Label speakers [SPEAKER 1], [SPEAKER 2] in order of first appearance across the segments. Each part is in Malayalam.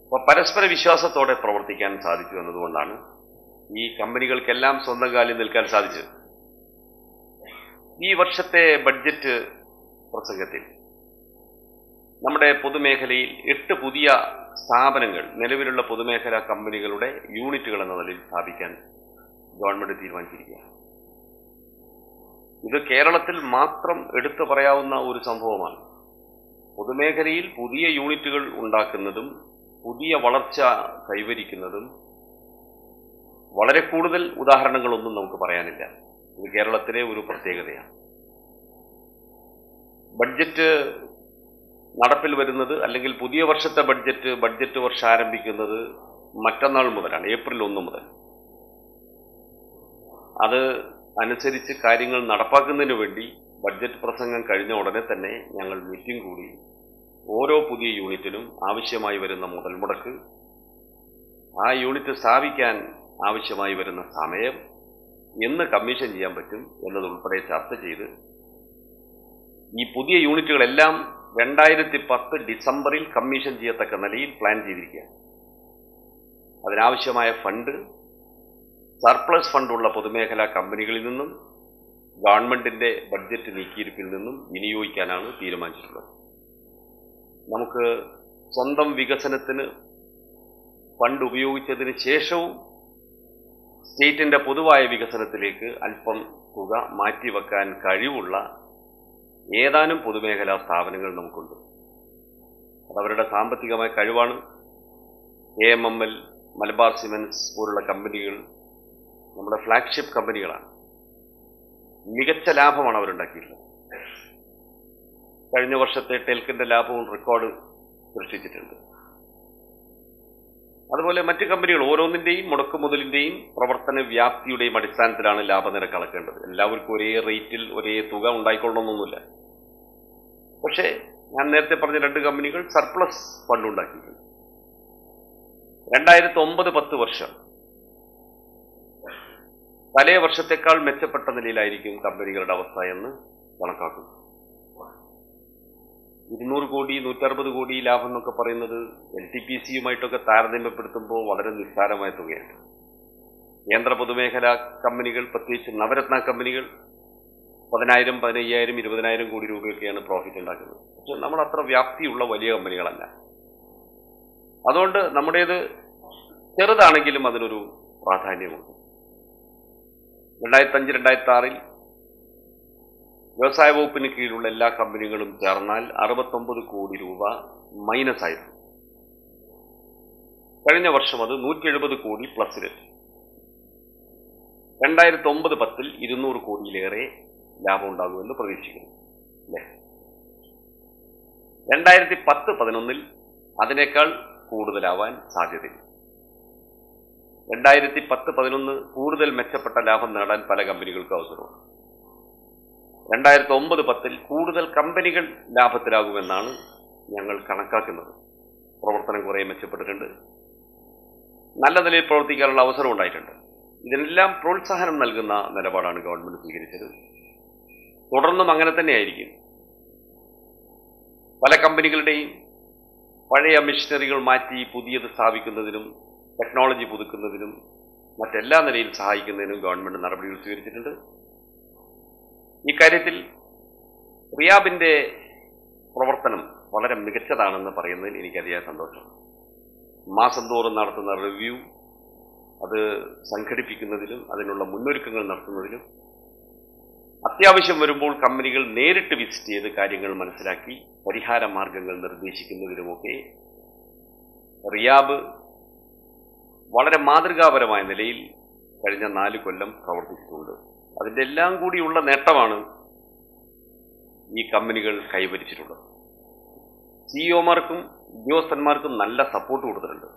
[SPEAKER 1] അപ്പോൾ പരസ്പര വിശ്വാസത്തോടെ പ്രവർത്തിക്കാൻ സാധിച്ചു എന്നതുകൊണ്ടാണ് ഈ കമ്പനികൾക്കെല്ലാം സ്വന്തം കാലിൽ നിൽക്കാൻ സാധിച്ചത്. ഈ വർഷത്തെ ബഡ്ജറ്റ് പ്രസംഗത്തിൽ നമ്മുടെ പൊതുമേഖലയിൽ 8 പുതിയ സ്ഥാപനങ്ങൾ നിലവിലുള്ള പൊതുമേഖലാ കമ്പനികളുടെ യൂണിറ്റുകൾ എന്ന നിലയിൽ സ്ഥാപിക്കാൻ ഗവൺമെന്റ് തീരുമാനിച്ചിരിക്കുകയാണ്. ഇത് കേരളത്തിൽ മാത്രം എടുത്തു പറയാവുന്ന ഒരു സംഭവമാണ്. പൊതുമേഖലയിൽ പുതിയ യൂണിറ്റുകൾ ഉണ്ടാക്കുന്നതും പുതിയ വളർച്ച കൈവരിക്കുന്നതും വളരെ കൂടുതൽ ഉദാഹരണങ്ങളൊന്നും നമുക്ക് പറയാനില്ല. ഇത് കേരളത്തിലെ ഒരു പ്രത്യേകതയാണ്. ബഡ്ജറ്റ് നടപ്പിൽ വരുന്നത്, അല്ലെങ്കിൽ പുതിയ വർഷത്തെ ബഡ്ജറ്റ് വർഷം ആരംഭിക്കുന്നത് മറ്റന്നാൾ മുതലാണ്, ഏപ്രിൽ 1 മുതൽ. അത് അനുസരിച്ച് കാര്യങ്ങൾ നടപ്പാക്കുന്നതിന് വേണ്ടി ബഡ്ജറ്റ് പ്രസംഗം കഴിഞ്ഞ ഉടനെ തന്നെ ഞങ്ങൾ മീറ്റിംഗ് കൂടി ഓരോ പുതിയ യൂണിറ്റിനും ആവശ്യമായി വരുന്ന മുതൽ മുടക്ക്, ആ യൂണിറ്റ് സ്ഥാപിക്കാൻ ആവശ്യമായി വരുന്ന സമയം, എന്ന് കമ്മീഷൻ ചെയ്യാൻ പറ്റും എന്നതുൾപ്പെടെ ചർച്ച ചെയ്ത് ഈ പുതിയ യൂണിറ്റുകളെല്ലാം 2010 ഡിസംബറിൽ കമ്മീഷൻ ചെയ്യത്തക്ക നിലയിൽ പ്ലാൻ ചെയ്തിരിക്കുകയാണ്. അതിനാവശ്യമായ ഫണ്ട് സർപ്ലസ് ഫണ്ടുള്ള പൊതുമേഖലാ കമ്പനികളിൽ നിന്നും ഗവൺമെന്റിന്റെ ബഡ്ജറ്റ് നീക്കിയിരിപ്പിൽ നിന്നും വിനിയോഗിക്കാനാണ് തീരുമാനിച്ചിട്ടുള്ളത്. നമുക്ക് സ്വന്തം വികസനത്തിന് ഫണ്ട് ഉപയോഗിച്ചതിന് ശേഷവും സ്റ്റേറ്റിന്റെ പൊതുവായ വികസനത്തിലേക്ക് അല്പം തുക മാറ്റിവെക്കാൻ കഴിവുള്ള ഏതാനും പൊതുമേഖലാ സ്ഥാപനങ്ങൾ നമുക്കുണ്ട്. അതവരുടെ സാമ്പത്തികമായ കഴിവാണ്. AMML, മലബാർ സിമന്റ്സ് പോലുള്ള കമ്പനികൾ നമ്മുടെ ഫ്ലാഗ്ഷിപ്പ് കമ്പനികളാണ്. മികച്ച ലാഭമാണ് അവരുണ്ടാക്കിയിട്ടുള്ളത്. കഴിഞ്ഞ വർഷത്തെ ടെൽക്കിന്റെ ലാഭവും റെക്കോർഡ് സൃഷ്ടിച്ചിട്ടുണ്ട്. അതുപോലെ മറ്റ് കമ്പനികൾ ഓരോന്നിന്റെയും മുടക്കുമുതലിന്റെയും പ്രവർത്തന വ്യാപ്തിയുടെയും അടിസ്ഥാനത്തിലാണ് ലാഭനിരക്ക് അളക്കേണ്ടത്. എല്ലാവർക്കും ഒരേ റേറ്റിൽ ഒരേ തുക ഉണ്ടായിക്കൊള്ളണമെന്നൊന്നുമില്ല. പക്ഷേ ഞാൻ നേരത്തെ പറഞ്ഞ 2 കമ്പനികൾ സർപ്ലസ് ഫണ്ട് ഉണ്ടാക്കിയിട്ടുണ്ട്. 2009-10 വർഷം തലേ വർഷത്തെക്കാൾ മെച്ചപ്പെട്ട നിലയിലായിരിക്കും കമ്പനികളുടെ അവസ്ഥ എന്ന് കണക്കാക്കുന്നു. 200 കോടി 160 കോടി ലാഭം എന്നൊക്കെ പറയുന്നത് LTPCയുമായിട്ടൊക്കെ താരതമ്യപ്പെടുത്തുമ്പോൾ വളരെ നിസ്സാരമായ തുകയാണ്. കേന്ദ്ര പൊതുമേഖലാ കമ്പനികൾ, പ്രത്യേകിച്ച് നവരത്ന കമ്പനികൾ 10,000, 15,000, 20,000 കോടി രൂപയൊക്കെയാണ് പ്രോഫിറ്റ് ഉണ്ടാക്കുന്നത്. പക്ഷെ നമ്മൾ അത്ര വ്യാപ്തിയുള്ള വലിയ കമ്പനികളല്ല. അതുകൊണ്ട് നമ്മുടേത് ചെറുതാണെങ്കിലും അതിനൊരു പ്രാധാന്യമുണ്ട്. 2005-2006 വ്യവസായ വകുപ്പിന് കീഴിലുള്ള എല്ലാ കമ്പനികളും ചേർന്നാൽ 69 കോടി രൂപ മൈനസ് ആയിരുന്നു. കഴിഞ്ഞ വർഷം അത് 170 കോടി പ്ലസിലെത്തി. 2009-10 200 കോടിയിലേറെ ലാഭം ഉണ്ടാകുമെന്ന് പ്രതീക്ഷിക്കുന്നു. അല്ലേ? 2010-11 അതിനേക്കാൾ കൂടുതലാവാൻ സാധ്യതയില്ല. 2010-11 കൂടുതൽ മെച്ചപ്പെട്ട ലാഭം നേടാൻ പല കമ്പനികൾക്കും അവസരമുണ്ട്. 2009-10 കൂടുതൽ കമ്പനികൾ ലാഭത്തിലാകുമെന്നാണ് ഞങ്ങൾ കണക്കാക്കുന്നത്. പ്രവർത്തനം കുറേ മെച്ചപ്പെട്ടിട്ടുണ്ട്. നല്ല നിലയിൽ പ്രവർത്തിക്കാനുള്ള അവസരം ഉണ്ടായിട്ടുണ്ട്. ഇതിനെല്ലാം പ്രോത്സാഹനം നൽകുന്ന നിലപാടാണ് ഗവൺമെന്റ് സ്വീകരിച്ചത്. തുടർന്നും അങ്ങനെ തന്നെയായിരിക്കും. പല കമ്പനികളുടെയും പഴയ മെഷീനറികൾ മാറ്റി പുതിയത് സ്ഥാപിക്കുന്നതിനും ടെക്നോളജി പുതുക്കുന്നതിനും മറ്റെല്ലാ നിലയിൽ സഹായിക്കുന്നതിനും ഗവൺമെന്റ് നടപടികൾ സ്വീകരിച്ചിട്ടുണ്ട്. ഇക്കാര്യത്തിൽ റിയാബിന്റെ പ്രവർത്തനം വളരെ മികച്ചതാണെന്ന് പറയുന്നതിൽ എനിക്കറിയാൻ സന്തോഷം. മാസം തോറും നടത്തുന്ന റിവ്യൂ, അത് സംഘടിപ്പിക്കുന്നതിലും അതിനുള്ള മുന്നൊരുക്കങ്ങൾ നടത്തുന്നതിലും, അത്യാവശ്യം വരുമ്പോൾ കമ്പനികൾ നേരിട്ട് വിസിറ്റ് ചെയ്ത് കാര്യങ്ങൾ മനസ്സിലാക്കി പരിഹാര മാർഗങ്ങൾ നിർദ്ദേശിക്കുന്നതിലുമൊക്കെ റിയാബ് വളരെ മാതൃകാപരമായ നിലയിൽ കഴിഞ്ഞ 4 കൊല്ലം പ്രവർത്തിച്ചിട്ടുണ്ട്. അതിൻ്റെ എല്ലാം കൂടിയുള്ള നേട്ടമാണ് ഈ കമ്പനികൾ കൈവരിച്ചിട്ടുള്ളത്. സിഇഒമാർക്കും ഉദ്യോഗസ്ഥന്മാർക്കും നല്ല സപ്പോർട്ട് കൊടുത്തിട്ടുണ്ട്,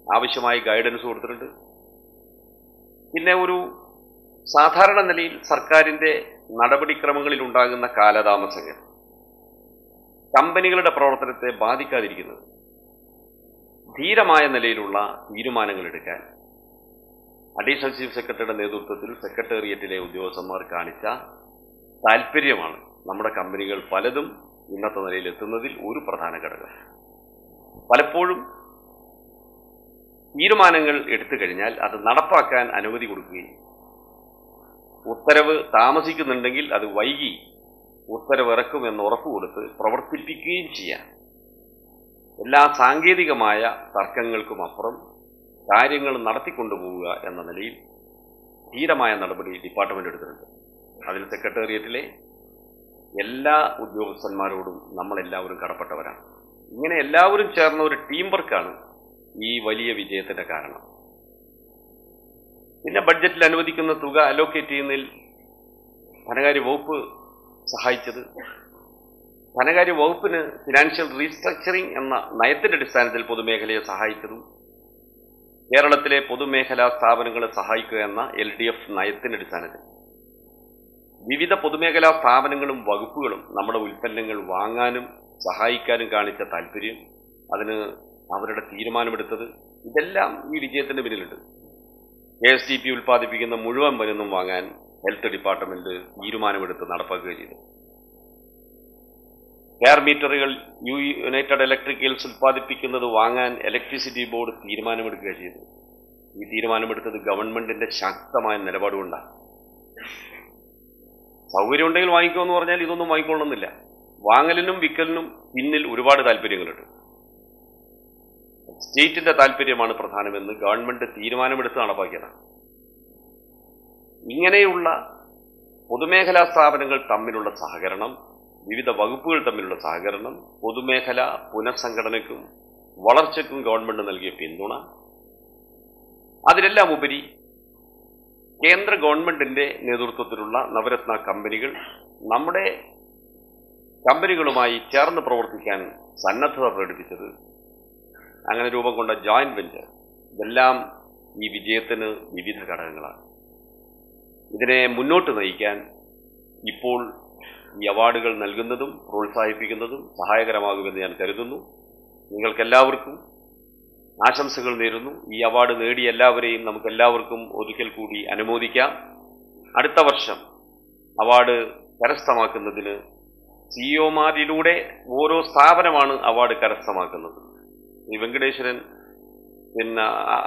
[SPEAKER 1] ആവശ്യമായ ഗൈഡൻസ് കൊടുത്തിട്ടുണ്ട്. പിന്നെ ഒരു സാധാരണ നിലയിൽ സർക്കാരിൻ്റെ നടപടിക്രമങ്ങളിൽ ഉണ്ടാകുന്ന കാലതാമസങ്ങൾ കമ്പനികളുടെ പ്രവർത്തനത്തെ ബാധിക്കാതിരിക്കുന്നത്, ധീരമായ നിലയിലുള്ള തീരുമാനങ്ങൾ എടുക്കാൻ അഡീഷണൽ ചീഫ് സെക്രട്ടറിയുടെ നേതൃത്വത്തിൽ സെക്രട്ടേറിയറ്റിലെ ഉദ്യോഗസ്ഥന്മാർ കാണിച്ച താല്പര്യമാണ് നമ്മുടെ കമ്പനികൾ പലതും ഇന്നത്തെ നിലയിൽ എത്തുന്നതിൽ ഒരു പ്രധാന ഘടകം. പലപ്പോഴും തീരുമാനങ്ങൾ എടുത്തു കഴിഞ്ഞാൽ അത് നടപ്പാക്കാൻ അനുമതി കൊടുക്കുകയും ഉത്തരവ് താമസിക്കുന്നുണ്ടെങ്കിൽ അത് വൈകി ഉത്തരവ് ഇറക്കുമെന്ന് ഉറപ്പുകൊടുത്ത് പ്രവർത്തിപ്പിക്കുകയും ചെയ്യാം. എല്ലാ സാങ്കേതികമായ തർക്കങ്ങൾക്കും അപ്പുറം കാര്യങ്ങൾ നടത്തിക്കൊണ്ടുപോവുക എന്ന നിലയിൽ ധീരമായ നടപടി ഡിപ്പാർട്ട്മെന്റ് എടുത്തിട്ടുണ്ട്. അതിൽ സെക്രട്ടേറിയറ്റിലെ എല്ലാ ഉദ്യോഗസ്ഥന്മാരോടും നമ്മളെല്ലാവരും കടപ്പെട്ടവരാണ്. ഇങ്ങനെ എല്ലാവരും ചേർന്ന ഒരു ടീം വർക്കാണ് ഈ വലിയ വിജയത്തിന്റെ കാരണം. പിന്നെ ബഡ്ജറ്റിൽ അനുവദിക്കുന്ന തുക അലോക്കേറ്റ് ചെയ്യുന്നതിൽ ധനകാര്യ വകുപ്പ് സഹായിച്ചത്, ധനകാര്യ വകുപ്പിന് ഫിനാൻഷ്യൽ റീസ്ട്രക്ചറിംഗ് എന്ന നയത്തിന്റെ അടിസ്ഥാനത്തിൽ പൊതുമേഖലയെ സഹായിച്ചതും കേരളത്തിലെ പൊതുമേഖലാ സ്ഥാപനങ്ങളെ സഹായിക്കുക എന്ന LDF നയത്തിന്റെ അടിസ്ഥാനത്തിൽ വിവിധ പൊതുമേഖലാ സ്ഥാപനങ്ങളും വകുപ്പുകളും നമ്മുടെ ഉൽപ്പന്നങ്ങൾ വാങ്ങാനും സഹായിക്കാനും കാണിച്ച താല്പര്യം, അതിന് അവരുടെ തീരുമാനമെടുത്തത്, ഇതെല്ലാം ഈ വിജയത്തിന്റെ പിന്നിലുണ്ട്. KSTP ഉൽപ്പാദിപ്പിക്കുന്ന മുഴുവൻ മരുന്നും വാങ്ങാൻ ഹെൽത്ത് ഡിപ്പാർട്ട്മെന്റ് തീരുമാനമെടുത്ത് നടപ്പാക്കുക ചെയ്തു. കെയർ മീറ്ററുകൾ യുണൈറ്റഡ് ഇലക്ട്രിക്കൽസ് ഉൽപ്പാദിപ്പിക്കുന്നത് വാങ്ങാൻ ഇലക്ട്രിസിറ്റി ബോർഡ് തീരുമാനമെടുക്കുക ചെയ്തു. ഈ തീരുമാനമെടുത്തത് ഗവൺമെന്റിന്റെ ശക്തമായ നിലപാടുകൊണ്ടാണ്. സൗകര്യം ഉണ്ടെങ്കിൽ വാങ്ങിക്കുമെന്ന് പറഞ്ഞാൽ ഇതൊന്നും വാങ്ങിക്കൊള്ളുന്നില്ല. വാങ്ങലിനും വിക്കലിനും പിന്നിൽ ഒരുപാട് താല്പര്യങ്ങളുണ്ട്. സ്റ്റേറ്റിന്റെ താല്പര്യമാണ് പ്രധാനമെന്ന് ഗവൺമെന്റ് തീരുമാനമെടുത്ത് നടപ്പാക്കിയതാണ്. ഇങ്ങനെയുള്ള പൊതുമേഖലാ സ്ഥാപനങ്ങൾ തമ്മിലുള്ള സഹകരണം, വിവിധ വകുപ്പുകൾ തമ്മിലുള്ള സഹകരണം, പൊതുമേഖല പുനഃസംഘടനയ്ക്കും വളർച്ചയ്ക്കും ഗവൺമെന്റ് നൽകിയ പിന്തുണ, അതിലെല്ലാം ഉപരി കേന്ദ്ര ഗവൺമെന്റിന്റെ നേതൃത്വത്തിലുള്ള നവരത്ന കമ്പനികൾ നമ്മുടെ കമ്പനികളുമായി ചേർന്ന് പ്രവർത്തിക്കാൻ സന്നദ്ധത പ്രകടിപ്പിച്ചത്, അങ്ങനെ രൂപം കൊണ്ട ജോയിന്റ് വെഞ്ചർ, ഇതെല്ലാം ഈ വിജയത്തിന് വിവിധ ഘടകങ്ങളാണ്. ഇതിനെ മുന്നോട്ട് നയിക്കാൻ ഇപ്പോൾ ഈ അവാർഡുകൾ നൽകുന്നതും പ്രോത്സാഹിപ്പിക്കുന്നതും സഹായകരമാകുമെന്ന് ഞാൻ കരുതുന്നു. നിങ്ങൾക്കെല്ലാവർക്കും ആശംസകൾ നേരുന്നു. ഈ അവാർഡ് നേടിയ എല്ലാവരെയും നമുക്കെല്ലാവർക്കും ഒരിക്കൽ കൂടി അനുമോദിക്കാം. അടുത്ത വർഷം അവാർഡ് കരസ്ഥമാക്കുന്നതിന് സിഇഒമാരിലൂടെ ഓരോ സ്ഥാപനമാണ് അവാർഡ് കരസ്ഥമാക്കുന്നത്. ഈ വെങ്കടേശ്വരൻ പിന്നെ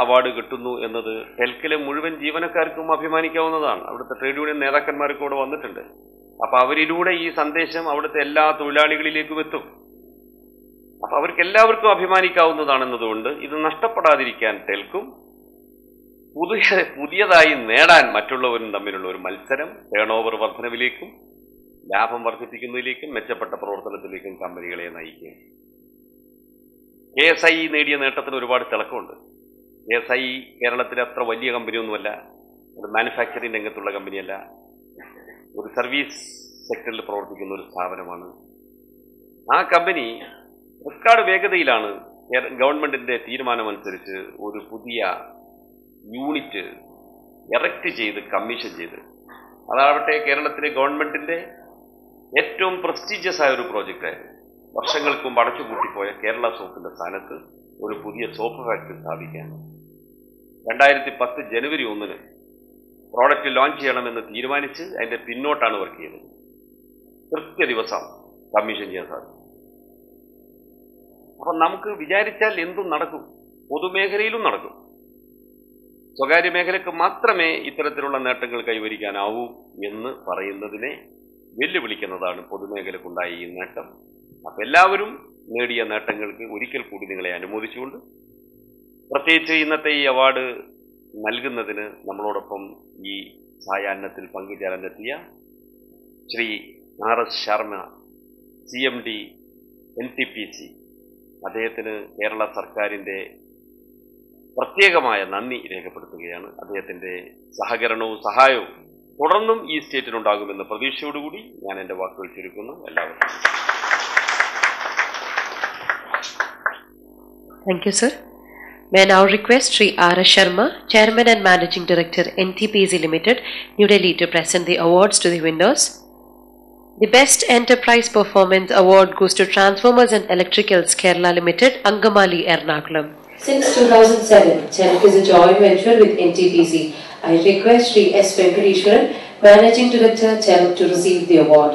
[SPEAKER 1] അവാർഡ് കിട്ടുന്നു എന്നത് ടെൽക്കിലെ മുഴുവൻ ജീവനക്കാർക്കും അഭിമാനിക്കാവുന്നതാണ്. അവിടുത്തെ ട്രേഡ് യൂണിയൻ നേതാക്കന്മാർക്ക് ഇവിടെ വന്നിട്ടുണ്ട്. അപ്പൊ അവരിലൂടെ ഈ സന്ദേശം അവിടുത്തെ എല്ലാ തൊഴിലാളികളിലേക്കും എത്തും. അപ്പൊ അവർക്ക് എല്ലാവർക്കും അഭിമാനിക്കാവുന്നതാണെന്നതുകൊണ്ട് ഇത് നഷ്ടപ്പെടാതിരിക്കാൻ ടെൽക്കും പുതിയതായി നേടാൻ മറ്റുള്ളവരും തമ്മിലുള്ള ഒരു മത്സരം ടേൺ ഓവർ വർധനവിലേക്കും ലാഭം വർദ്ധിപ്പിക്കുന്നതിലേക്കും മെച്ചപ്പെട്ട പ്രവർത്തനത്തിലേക്കും കമ്പനികളെ നയിക്കും. KSI നേടിയ നേട്ടത്തിന് ഒരുപാട് തിളക്കമുണ്ട്. KSI കേരളത്തിലെ അത്ര വലിയ കമ്പനിയൊന്നുമല്ല, ഒരു മാനുഫാക്ചറിംഗ് രംഗത്തുള്ള കമ്പനിയല്ല, ഒരു സർവീസ് സെക്ടറിൽ പ്രവർത്തിക്കുന്ന ഒരു സ്ഥാപനമാണ്. ആ കമ്പനി റെക്കോർഡ് വേഗതയിലാണ് ഗവൺമെന്റിന്റെ തീരുമാനമനുസരിച്ച് ഒരു പുതിയ യൂണിറ്റ് എറക്റ്റ് ചെയ്ത് കമ്മീഷൻ ചെയ്ത്, അതാവട്ടെ കേരളത്തിലെ ഗവൺമെന്റിന്റെ ഏറ്റവും പ്രസ്റ്റീജിയസ് ആയ ഒരു പ്രോജക്റ്റായിരുന്നു. വർഷങ്ങൾക്ക് മുമ്പ് അടച്ചുപൂട്ടിപ്പോയ കേരള സോപ്പിന്റെ സ്ഥാനത്ത് ഒരു പുതിയ സോപ്പ് ഫാക്ടറി സ്ഥാപിക്കാൻ 2010 ജനുവരി 1 പ്രോഡക്റ്റ് ലോഞ്ച് ചെയ്യണമെന്ന് തീരുമാനിച്ച് അതിന്റെ പിന്നോട്ടാണ് വർക്ക് ചെയ്യുന്നത്. കൃത്യ ദിവസം കമ്മീഷൻ ചെയ്യാൻ സാധിക്കും. അപ്പൊ നമുക്ക് വിചാരിച്ചാൽ എന്തും നടക്കും, പൊതുമേഖലയിലും നടക്കും. സ്വകാര്യ മേഖലയ്ക്ക് മാത്രമേ ഇത്തരത്തിലുള്ള നേട്ടങ്ങൾ കൈവരിക്കാനാവൂ എന്ന് പറയുന്നതിനെ വെല്ലുവിളിക്കുന്നതാണ് പൊതുമേഖലക്കുണ്ടായ ഈ നേട്ടം. അപ്പൊ എല്ലാവരും നേടിയ നേട്ടങ്ങൾക്ക് ഒരിക്കൽ കൂടി നിങ്ങളെ അനുമോദിച്ചുകൊണ്ട്, പ്രത്യേകിച്ച് ഇന്നത്തെ ഈ അവാർഡ് നൽകുന്നതിന് നമ്മളോടൊപ്പം ഈ സായാഹ്നത്തിൽ പങ്കുചേരാനെത്തിയ Shri RS Sharma, CMD NTPC, അദ്ദേഹത്തിന് കേരള സർക്കാരിൻ്റെ പ്രത്യേകമായ നന്ദി രേഖപ്പെടുത്തുകയാണ്. അദ്ദേഹത്തിൻ്റെ സഹകരണവും സഹായവും തുടർന്നും ഈ സ്റ്റേറ്റിനുണ്ടാകുമെന്ന പ്രതീക്ഷയോടുകൂടി ഞാൻ എൻ്റെ വാക്കുകൾ ചുരുക്കുന്നു. എല്ലാവർക്കും
[SPEAKER 2] Thank you, sir. May I now request Sri RS Sharma, Chairman and Managing Director, NTPC Limited, New Delhi, to present the awards to the winners. The Best Enterprise Performance Award goes to Transformers and Electricals Kerala Limited, Angamali, Ernakulam.
[SPEAKER 3] Since 2007, Chelk is a joint venture with NTPC. I request Sri S. Venkateshwaran, Managing Director, Chelk, to receive the award.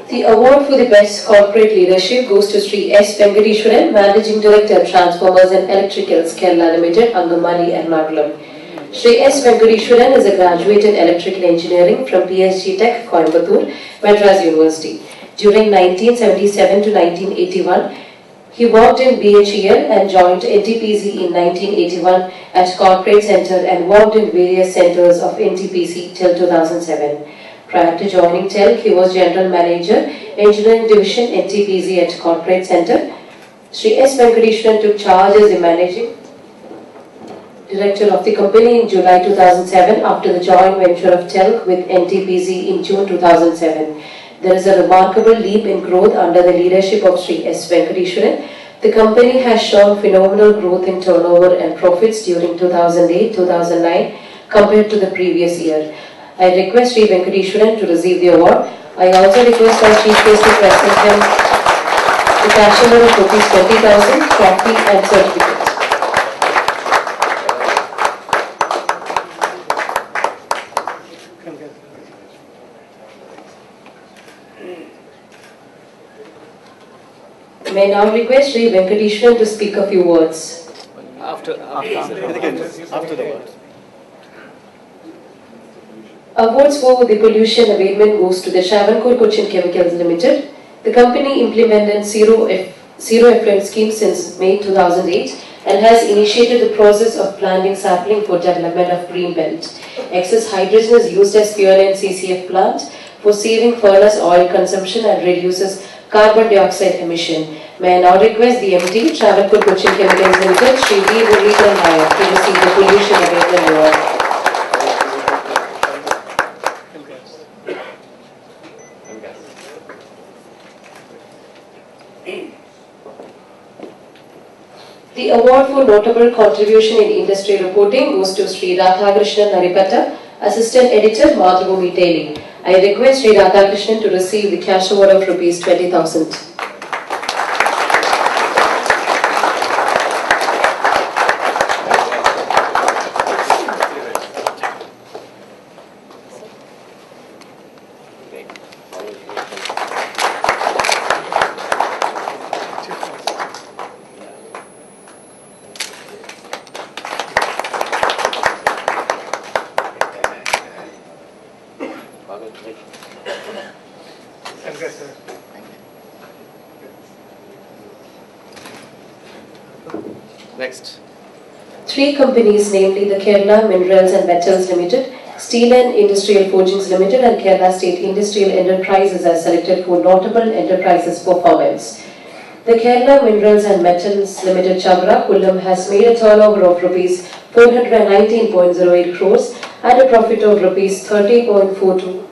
[SPEAKER 3] The award for the best corporate leadership goes to Sri S. Venkateshwaran, Managing Director, Transformers and Electricals, Kerala Limited, Angamali, Ernakulam. Sri S. Venkateshwaran is a graduate in Electrical Engineering from PSG Tech, Coimbatore, Madras University. During 1977 to 1981, he worked in BHEL and joined NTPC in 1981 at Corporate Center and worked in various centers of NTPC till 2007. Prior to joining TELC, he was General Manager, Engineering Division, NTPC at Corporate Center. Sri S. Venkateshwaran took charge as the Managing Director of the company in July 2007 after the joint venture of TELC with NTPC in June 2007. There is a remarkable leap in growth under the leadership of Sri S. Venkateshwaran. The company has shown phenomenal growth in turnover and profits during 2008-2009 compared to the previous year. I request Sri Venkateshwaran to receive the award. I also request our Chief Guest to present him the cash award of ₹20,000, trophy and certificate. May I now request Sri Venkateshwaran to speak a few words.
[SPEAKER 4] After the words.
[SPEAKER 3] Awards for the pollution abatement goes to the Travancore Cochin Chemicals Limited. The company implemented zero effluent scheme since May 2008 and has initiated the process of planting sapling for development of green belt. Excess hydrogen is used as fuel in CCF plant for saving furnace oil consumption and reduces carbon dioxide emission. May I now request the MD, Travancore Cochin Chemicals Limited, Sri V. Muralidharan Nayak, to receive the pollution abatement award. The award for notable contribution in industry reporting goes to Sri Radhakrishnan Naripata, Assistant Editor, Mathrubhumi Daily. I request Sri Radhakrishnan to receive the cash award of ₹20,000.
[SPEAKER 4] Next.
[SPEAKER 3] Three companies, namely the Kerala Minerals and Metals Limited, Steel and Industrial Forgings Limited and Kerala State Industrial Enterprises, are selected for notable enterprises performance. The Kerala Minerals and Metals Limited Chabra, Kollam, has made a turnover of ₹419.08 crores and a profit of ₹30.42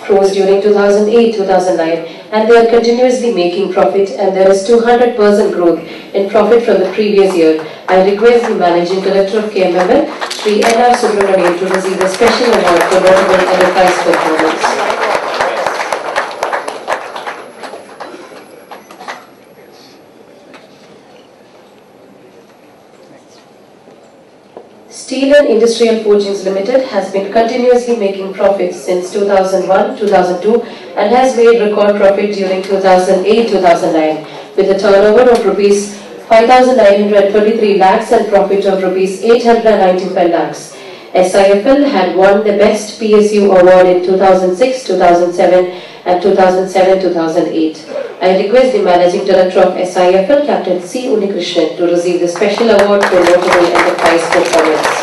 [SPEAKER 3] crores during 2008-2009, and they are continuously making profit, and there is 200% growth in profit from the previous year. I request the Managing Director of KMML, Sri N.R. Subramanian, to receive a special award for notable enterprise performance. Steel and Industrial Forgings Limited has been continuously making profits since 2001-2002 and has made record profit during 2008-2009 with a turnover of ₹5,933 lakhs and profit of ₹895 lakhs. SIFL had won the Best PSU Award in 2006-2007 and 2007-2008. I request the Managing Director of SIFL, Captain C. Unikrishnan, to receive the special award for notable enterprise performance.